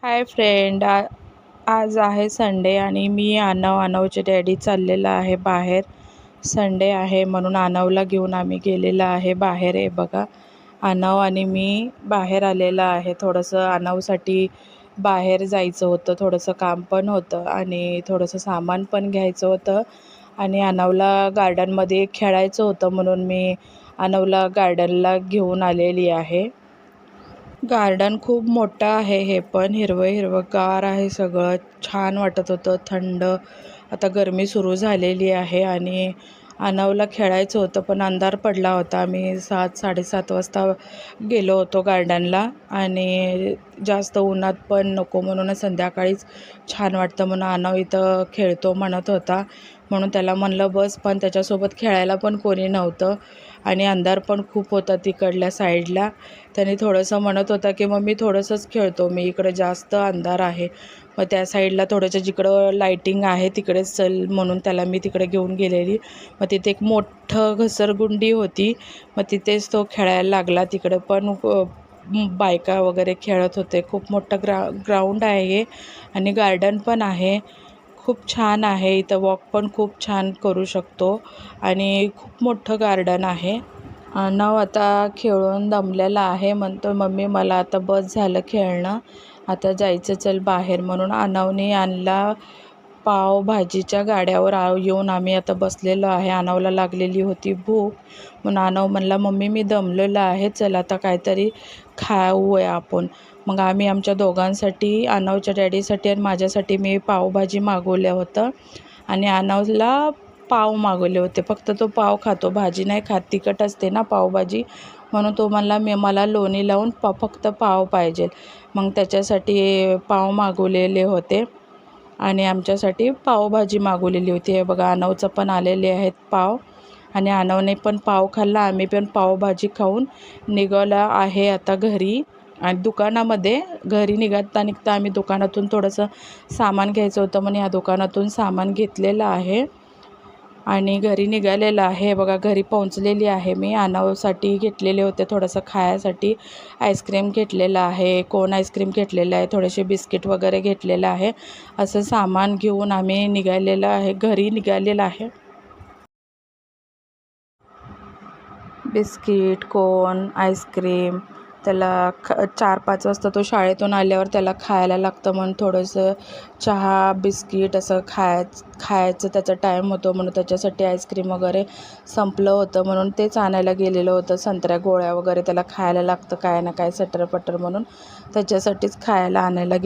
Hi friend, आज आहे Sunday आणि मी आनवचे डॅडी चाललेला आहे बाहेर. संडे आहे म्हणून आनवला घेऊन आम्ही गेलेला आहे बाहेर. आहे बघा, आनव आणि मी बाहेर आलेला आहे. थोडंसं आनवसाठी बाहेर जायचं होतं, थोडंसं काम पण होतं आणि थोडंसं सामान पण घ्यायचं होतं आणि आनवला गार्डनमध्ये खेळायचं होतं म्हणून मी आनवला गार्डनला घेऊन आलेली आहे. गार्डन खूप मोठं आहे, हे पण हिरवंगार आहे, सगळं छान वाटत होतं, थंड. आता गरमी सुरू झालेली आहे आणि आनवला खेळायचं होतं पण अंधार पडला होता. आम्ही 7-7:30 वाजता गेलो होतो गार्डनला आणि जास्त उन्हात पण नको म्हणून संध्याकाळीच छान वाटतं म्हणून आनव इथं खेळतो म्हणत होता, म्हणून त्याला म्हणलं बस. पण त्याच्यासोबत खेळायला पण कोणी नव्हतं आणि अंधार पण खूप होता तिकडल्या साईडला. त्याने थोडंसं म्हणत होता की मम्मी थोडंसंच खेळतो मी, इकडे जास्त अंधार आहे. मग त्या साईडला थोडंसं जिकडं लाईटिंग आहे तिकडेच चल म्हणून त्याला मी तिकडे घेऊन गेलेली. मग तिथे एक मोठं घसरगुंडी होती, मग तिथेच तो खेळायला लागला. तिकडे पण बायका वगैरे खेळत होते. खूप मोठं ग्राउंड आहे हे आणि गार्डन पण आहे. खूप छान आहे, इथं वॉक पण खूप छान करू शकतो आणि खूप मोठं गार्डन आहे. आनव आता खेळून दमलेला आहे, म्हणतो मम्मी मला आता बस झालं खेळणं, आता जायचं चल बाहेर. म्हणून आनवने आणला पावभाजीच्या गाड्यावर येऊन आम्ही आता बसलेलो आहे. आनवला लागलेली होती भूक म्हणून आनव म्हणला मम्मी मी दमलेला आहे, चल आता काहीतरी खाऊया आपण. मग आम्ही आमच्या दोघांसाठी, आनवच्या डॅडीसाठी आणि माझ्यासाठी मी पावभाजी मागवलं होतं आणि आनवला पाव मागवले होते. फक्त तो पाव खातो, भाजी नाही खात, तिखट असते ना पावभाजी, म्हणून तो म्हणला मला लोणी लावून फक्त पाव पाहिजे. मग त्याच्यासाठी पाव मागवलेले होते आणि आमच्यासाठी पावभाजी मागवलेली होती. हे बघा, आनवचं पण आलेले आहेत पाव आणि आनवने पण पाव खाल्ला. आम्ही पण पावभाजी खाऊन निघाला आहे आता घरी. आणि दुकानामध्ये घरी निघता आम्ही दुकानातून थोडंसं सामान घ्यायचं होतं म्हणून या दुकानातून सामान घेतलेलं आहे आणि घरी निघालेलं आहे. बघा, घरी पोहोचलेली आहे मी. आनवसाठी घेतलेले होते थोडंसं खाण्यासाठी, आईस्क्रीम घेतलेलं आहे, कोन आईस्क्रीम घेतलेलं आहे, थोडेसे बिस्किट वगैरे घेतलेलं आहे. असं सामान घेऊन आम्ही निघालेलं आहे, घरी निघालेलं आहे. बिस्किट, कोन, आईस्क्रीम त्याला 4-5 वाजता तो शाळेतून आल्यावर त्याला खायला लागतं म्हणून थोडंसं चहा बिस्किट असं खायचं त्याचा टाईम होतो म्हणून त्याच्यासाठी आईस्क्रीम वगैरे संपलं होतं म्हणून तेच आणायला गेलेलं होतं. संत्र्या गोळ्या वगैरे त्याला खायला लागतं काय ना काय सटरपटर म्हणून त्याच्यासाठीच खायला आणायला